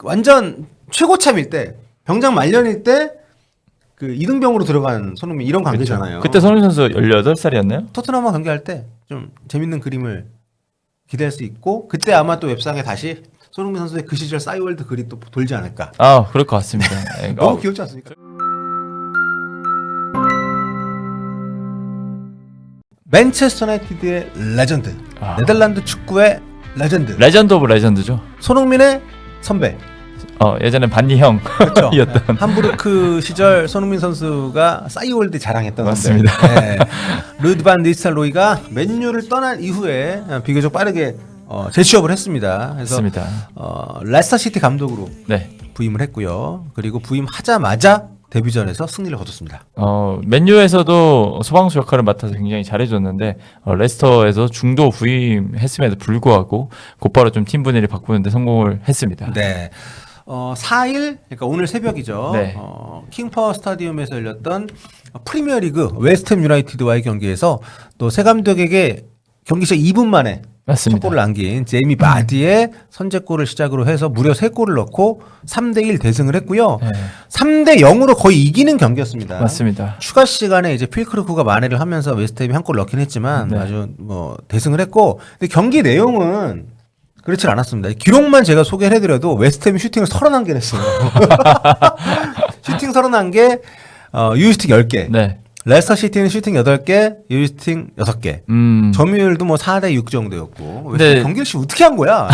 완전 최고참일 때, 병장 말년일 때 그 이등병으로 들어간 손흥민 이런 관계잖아요. 그때 손흥민 선수 18살이었나요? 토트넘과 경기할 때 좀 재밌는 그림을 기대할 수 있고 그때 아마 또 웹상에 다시 손흥민 선수의 그 시절 싸이월드 글이 또 돌지 않을까. 아, 그럴 것 같습니다. 너무 귀엽지 않습니까? 맨체스터 유나이티드의 레전드, 네덜란드 축구의 레전드, 레전드 오브 레전드죠. 손흥민의 선배. 예전에 반니 형이었던 그렇죠. 함부르크 시절 손흥민 선수가 싸이월드 자랑했던 맞습니다. 네. 루드 반 니스텔로이가 맨유를 떠난 이후에 비교적 빠르게 재취업을 했습니다. 그래서 맞습니다. 레스터 시티 감독으로 네. 부임을 했고요. 그리고 부임하자마자 데뷔전에서 승리를 거뒀습니다. 맨유에서도 소방수 역할을 맡아서 굉장히 잘해줬는데 레스터에서 중도 부임했음에도 불구하고 곧바로 좀 팀 분위기를 바꾸는데 성공을 했습니다. 네. 4일, 그러니까 오늘 새벽이죠. 네. 킹파워 스타디움에서 열렸던 프리미어리그 웨스트햄 유나이티드와의 경기에서 또 새 감독에게 경기 시작 2분 만에 맞습니다. 첫 골을 남긴 제이미 바디의 선제골을 시작으로 해서 무려 3골을 넣고 3대1 대승을 했고요. 네. 3대 0으로 거의 이기는 경기였습니다. 맞습니다. 추가 시간에 이제 필크루크가 만회를 하면서 웨스트햄이 한 골 넣긴 했지만 네. 아주 대승을 했고, 근데 경기 내용은 그렇지 않았습니다. 기록만 제가 소개를 해드려도 웨스트햄이 슈팅을 31개 냈어요. 슈팅 31개, 유효슈팅 10개. 네. 레스터 시티는 슈팅 8개, 유효슈팅 6개. 점유율도 4대 6 정도였고. 웨스트햄 경기를 어떻게 한 거야?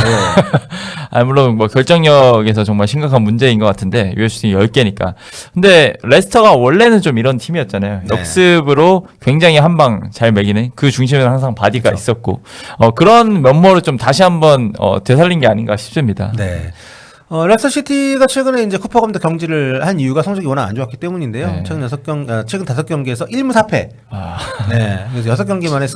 네. 물론 결정력에서 정말 심각한 문제인 것 같은데 유효슈팅이 10개니까. 근데 레스터가 원래는 좀 이런 팀이었잖아요. 네. 역습으로 굉장히 한 방 잘 매기는 그 중심에는 항상 바디가 그렇죠. 있었고 그런 면모를 좀 다시 한번 되살린 게 아닌가 싶습니다. 네. 레스터 시티가 최근에 이제 쿠퍼 감독 경질을 한 이유가 성적이 워낙 안 좋았기 때문인데요. 네. 최근 5경기에서 1무 4패. 네. 그래서 6경기 만에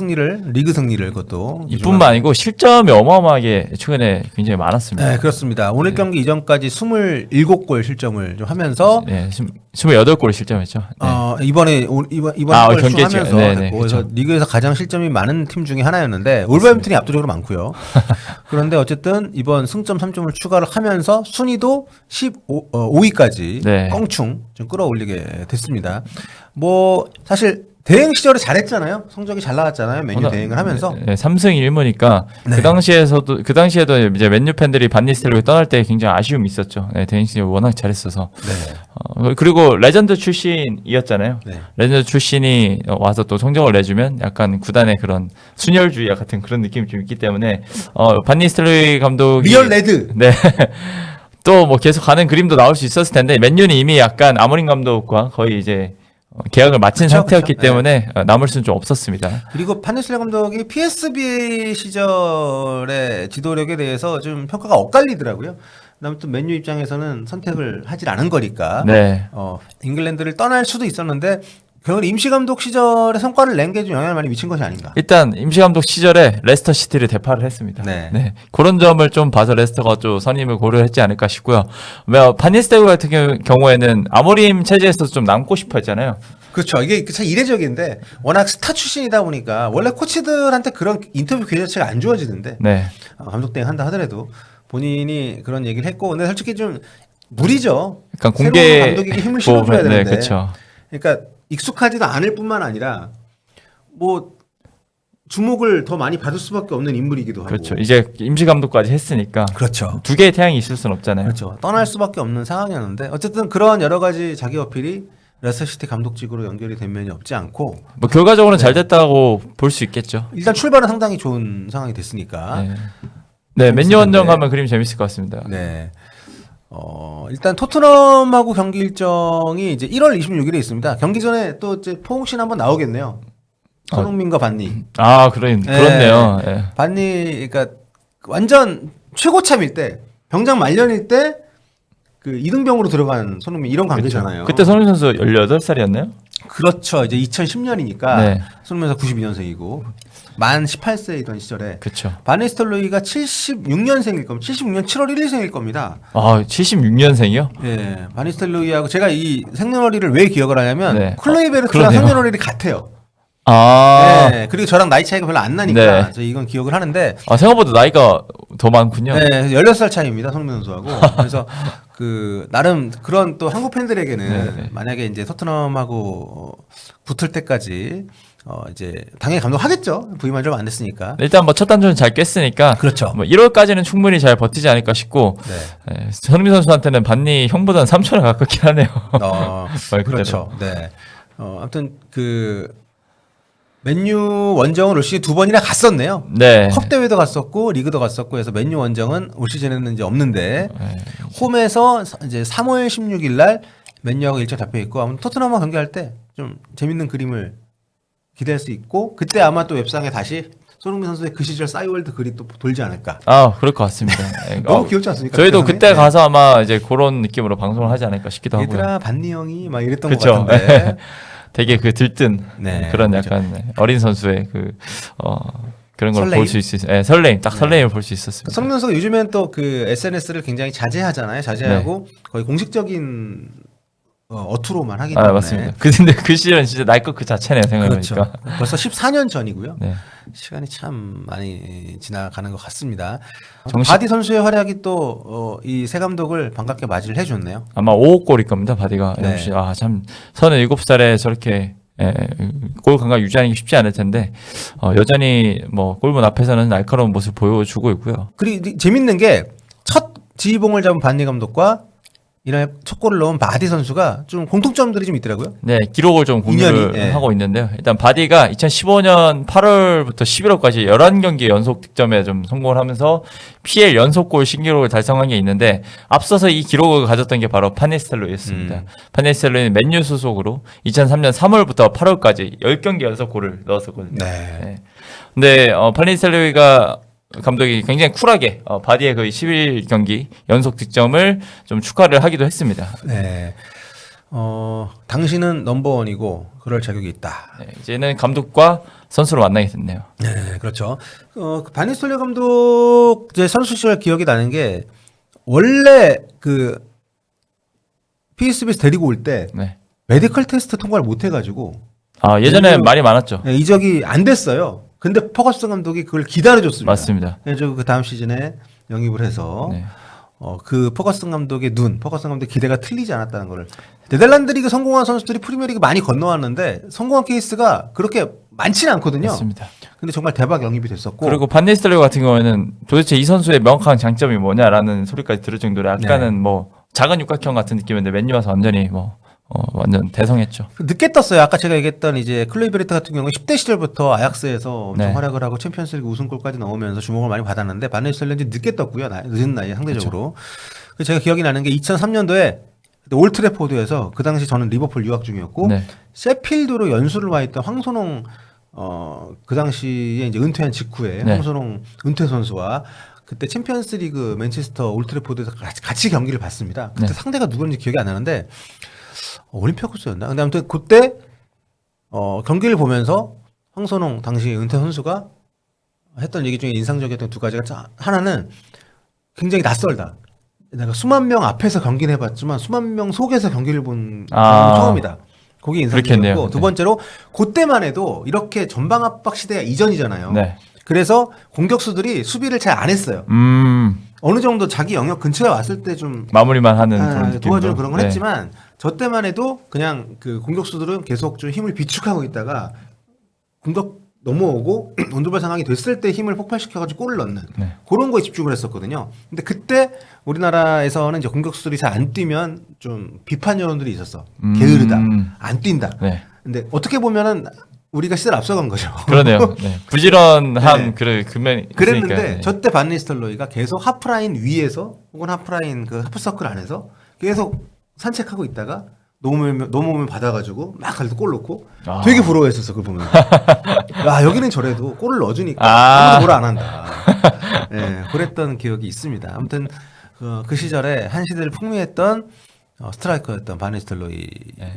리그 승리를 그것도. 이뿐만 아니고 실점이 어마어마하게 최근에 굉장히 많았습니다. 네, 그렇습니다. 오늘 경기 이전까지 27골 실점을 좀 하면서. 네, 28골 실점했죠. 네. 이번에 경기에 하면서 네, 됐고, 네, 그래서 그렇죠. 리그에서 가장 실점이 많은 팀 중에 하나였는데 울버햄튼이 압도적으로 많고요. 그런데 어쨌든 이번 승점 3점을 추가를 하면서 순위도 5위까지 네. 껑충 좀 끌어올리게 됐습니다. 사실 대행 시절에 잘했잖아요. 성적이 잘 나왔잖아요. 맨유 대행을 하면서. 네, 3승 1무니까 네. 그 당시에도 이제 맨유 팬들이 반니스텔로이 떠날 때 굉장히 아쉬움이 있었죠. 네, 대행 시절 워낙 잘했어서. 네. 그리고 레전드 출신이었잖아요. 네. 레전드 출신이 와서 또 성적을 내주면 약간 구단의 그런 순혈주의 같은 그런 느낌이 좀 있기 때문에 반니스텔로이 감독이 리얼 레드. 네. 또 계속 가는 그림도 나올 수 있었을 텐데 맨유는 이미 약간 아모린 감독과 거의 이제 계약을 마친 그쵸, 상태였기 그쵸. 때문에 남을 수는 좀 없었습니다. 그리고 판네슬레 감독이 PSV 시절의 지도력에 대해서 좀 평가가 엇갈리더라고요. 아무튼 맨유 입장에서는 선택을 하질 않은 거니까 네. 잉글랜드를 떠날 수도 있었는데 결국 임시감독 시절에 성과를 낸 게 좀 영향을 많이 미친 것이 아닌가. 일단 임시감독 시절에 레스터 시티를 대파를 했습니다. 네. 그런 점을 좀 봐서 레스터가 좀 선임을 고려했지 않을까 싶고요. 반니스텔로이 같은 경우에는 아모림 체제에서 좀 남고 싶어 했잖아요. 그렇죠. 이게 참 이례적인데 워낙 스타 출신이다 보니까 원래 코치들한테 그런 인터뷰 기회 자체가 안 주어지는데 네. 감독 대행 한다 하더라도 본인이 그런 얘기를 했고, 근데 솔직히 좀 무리죠. 약간 새로운 공개 감독에게 힘을 실어줘야 네, 되는데. 그렇죠. 그러니까 익숙하지도 않을 뿐만 아니라 주목을 더 많이 받을 수밖에 없는 인물이기도 하고. 그렇죠. 이제 임시감독까지 했으니까 그렇죠. 두 개의 태양이 있을 수는 없잖아요. 그렇죠. 떠날 수밖에 없는 상황이었는데 어쨌든 그런 여러 가지 자기 어필이 레스터시티 감독직으로 연결이 된 면이 없지 않고 결과적으로는 잘 됐다고 볼 수 있겠죠. 일단 출발은 상당히 좋은 상황이 됐으니까. 네, 맨유 원정 가면 그림 재밌을 것 같습니다. 네. 일단 토트넘하고 경기 일정이 이제 1월 26일에 있습니다. 경기 전에 또 이제 포옹신 한번 나오겠네요. 손흥민과 반니. 그렇네요. 네. 반니, 그러니까 완전 최고참일 때, 병장 말년일 때 그 이등병으로 들어간 손흥민 이런 관계잖아요. 그때 손흥민 선수 18살이었나요? 그렇죠. 이제 2010년이니까 네. 손흥민 선수 92년생이고 만 18세이던 시절에 그렇죠. 바니스텔로이가 76년생일 겁니다. 76년 7월 1일생일 겁니다. 76년생이요? 예, 바니스텔로이하고 제가 이 생년월일을 왜 기억을 하냐면 네. 클로이 베르트랑 그러네요. 생년월일이 같아요. 아, 네, 그리고 저랑 나이 차이가 별로 안 나니까 네. 저 이건 기억을 하는데 생각보다 나이가 더 많군요. 네, 16살 차이입니다. 손흥민 선수하고. 그래서 나름 그런 또 한국 팬들에게는 네. 만약에 이제 토트넘하고 붙을 때까지 이제 당연히 감독하겠죠. 부임한 지 얼마 안 됐으니까. 일단 뭐 첫 단추는 잘 깼으니까 그렇죠. 뭐 1월까지는 충분히 잘 버티지 않을까 싶고 네. 손흥민 선수한테는 반니 형보다는 3초나 가깝긴 하네요. 말 그대로. 그렇죠. 네. 아무튼 맨유 원정은 올 시즌 2번이나 갔었네요. 네. 컵 대회도 갔었고 리그도 갔었고 해서 맨유 원정은 올 시즌에는 이제 없는데 네. 홈에서 이제 3월 16일 날 맨유하고 일정 잡혀 있고 아무튼 토트넘과 경기할 때 좀 재밌는 그림을 기대할 수 있고 그때 아마 또 웹상에 다시 손흥민 선수의 그 시절 싸이월드 글이 또 돌지 않을까. 그럴 것 같습니다. 네. 너무 귀엽지 않습니까? 저희도 그 그때 세상에? 가서 아마 이제 그런 느낌으로 방송을 하지 않을까 싶기도 하고요. 얘들아 반니 형이 막 이랬던 것 그쵸. 같은데. 되게 그 들뜬 네, 그런 그렇죠. 약간 어린 선수의 그런 걸 설레임? 볼 수 있어요. 설레임, 딱 설레임을 볼 수 있었습니다. 손흥민 선수가 요즘엔 또 그 SNS를 굉장히 자제하잖아요. 자제하고 거의 공식적인 어투로만 하기 때문에. 맞습니다. 근데 그 시절은 진짜 날 것 그 자체네요, 생각해보니까. 그렇죠. 벌써 14년 전이고요. 네. 시간이 참 많이 지나가는 것 같습니다. 정식- 바디 선수의 활약이 또 이 새 감독을 반갑게 맞이를 해줬네요. 아마 5호 골일 겁니다, 바디가. 네. 역시, 참, 37살에 저렇게, 골 감각 유지하는 게 쉽지 않을 텐데, 여전히 뭐, 골문 앞에서는 날카로운 모습 보여주고 있고요. 그리고 재밌는 게 첫 지휘봉을 잡은 반니 감독과 이날 첫 골을 넣은 바디 선수가 좀 공통점들이 좀 있더라고요. 네, 기록을 좀 공유를 인연이, 예. 하고 있는데요. 일단 바디가 2015년 8월부터 11월까지 11경기 연속 득점에 좀 성공을 하면서 PL 연속골 신기록을 달성한 게 있는데 앞서서 이 기록을 가졌던 게 바로 파네스텔로였습니다. 파네스텔로는 맨유 소속으로 2003년 3월부터 8월까지 10경기 연속골을 넣었었거든요. 네. 근데 파네스텔로가 감독이 굉장히 쿨하게 바디의 그 11경기 연속 득점을 좀 축하를 하기도 했습니다. 네. 당신은 넘버원이고 그럴 자격이 있다. 네, 이제는 감독과 선수로 만나게 됐네요. 네, 그렇죠. 그 바니스톨레 감독 제 선수 시절 기억이 나는 게 원래 그 PSB에서 데리고 올 때 네. 메디컬 테스트 통과를 못 해가지고 예전에 맨유- 말이 많았죠. 이적이 안 됐어요. 근데 퍼거슨 감독이 그걸 기다려줬습니다. 맞습니다. 그래서 그 다음 시즌에 영입을 해서 네. 그 퍼거슨 감독의 퍼거슨 감독의 기대가 틀리지 않았다는 거를 네덜란드 리그 성공한 선수들이 프리미어리그 많이 건너왔는데 성공한 케이스가 그렇게 많지는 않거든요. 맞습니다. 근데 정말 대박 영입이 됐었고 그리고 반니스텔로 같은 경우에는 도대체 이 선수의 명확한 장점이 뭐냐라는 소리까지 들을 정도로 약간은 네. 뭐 작은 육각형 같은 느낌인데 맨유 와서 완전히 완전 대성했죠. 늦게 떴어요. 아까 제가 얘기했던 이제 클로이베르트 같은 경우는 10대 시절부터 아약스에서 엄청 네. 활약을 하고 챔피언스리그 우승골까지 넣으면서 주목을 많이 받았는데 바네스텔렌지 늦게 떴고요. 늦은 나이에 상대적으로. 그래서 제가 기억이 나는 게 2003년도에 올트래포드에서 그 당시 저는 리버풀 유학 중이었고 네. 세필드로 연수를 와 있던 황선홍 그 당시에 이제 은퇴한 직후에 네. 황선홍 은퇴 선수와 그때 챔피언스리그 맨체스터 올트래포드에서 같이 경기를 봤습니다. 그때 네. 상대가 누구인지 기억이 안 나는데 올림피아코스였나? 근데 아무튼 그때 경기를 보면서 황선홍 당시 은퇴 선수가 했던 얘기 중에 인상적이었던 두 가지가 하나는 굉장히 낯설다. 내가 수만 명 앞에서 경기를 해봤지만 수만 명 속에서 경기를 본 경우는 처음이다. 그게 인상적이었고 그렇겠네요. 두 번째로 그때만 해도 이렇게 전방 압박 시대가 이전이잖아요. 네. 그래서 공격수들이 수비를 잘 안 했어요. 어느 정도 자기 영역 근처에 왔을 때 좀 마무리만 하는 그런 느낌. 도와주는 그런 건 했지만 저 때만 해도 그냥 그 공격수들은 계속 좀 힘을 비축하고 있다가 공격 넘어오고 온돌발 상황이 됐을 때 힘을 폭발시켜가지고 골을 넣는 네. 그런 거에 집중을 했었거든요. 근데 그때 우리나라에서는 이제 공격수들이 잘 안 뛰면 좀 비판 여론들이 있었어. 게으르다, 안 뛴다. 네. 근데 어떻게 보면은 우리가 시대를 앞서간 거죠. 그러네요. 네. 부지런한 네. 그랬는데 그랬는데 저 때 반니스텔로이가 계속 하프라인 위에서 혹은 하프라인 그 하프서클 안에서 계속 산책하고 있다가 넘어오면 받아가지고 막 갈때 골 넣고 되게 부러워했었어 그걸 보면. 야 여기는 저래도 골을 넣어주니까 아무도 뭐라 안 한다. 네, 그랬던 기억이 있습니다. 아무튼 그 시절에 한 시대를 풍미했던 스트라이커였던 바니스텔로이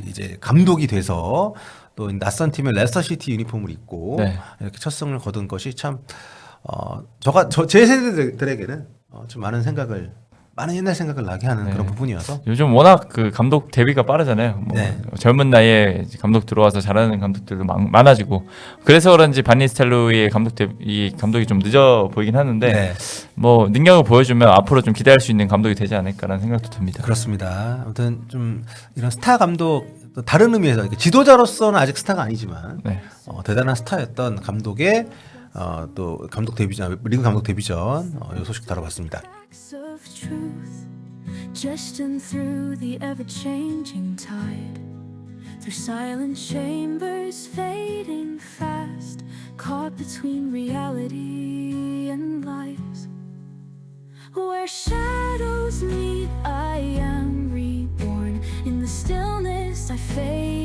이제 감독이 돼서 또 낯선 팀의 레스터시티 유니폼을 입고 네. 이렇게 첫 승을 거둔 것이 참 제 세대들에게는 좀 많은 생각을 많은 옛날 생각을 나게 하는 네. 그런 부분이어서 요즘 워낙 그 감독 데뷔가 빠르잖아요. 뭐 네. 젊은 나이에 감독 들어와서 잘하는 감독들도 많아지고 그래서 그런지 반니스텔로이의 이 감독이 좀 늦어 보이긴 하는데 네. 뭐 능력을 보여주면 앞으로 좀 기대할 수 있는 감독이 되지 않을까라는 생각도 듭니다. 그렇습니다. 아무튼 좀 이런 스타 감독 또 다른 의미에서 지도자로서는 아직 스타가 아니지만 네. 대단한 스타였던 감독의 또 감독 데뷔전 리그 감독 데뷔전 이 소식 다뤄봤습니다. Facts of truth, jesting through the ever-changing tide, through silent chambers fading fast, caught between reality and lies. Where shadows meet, I am reborn. In the stillness, I fade.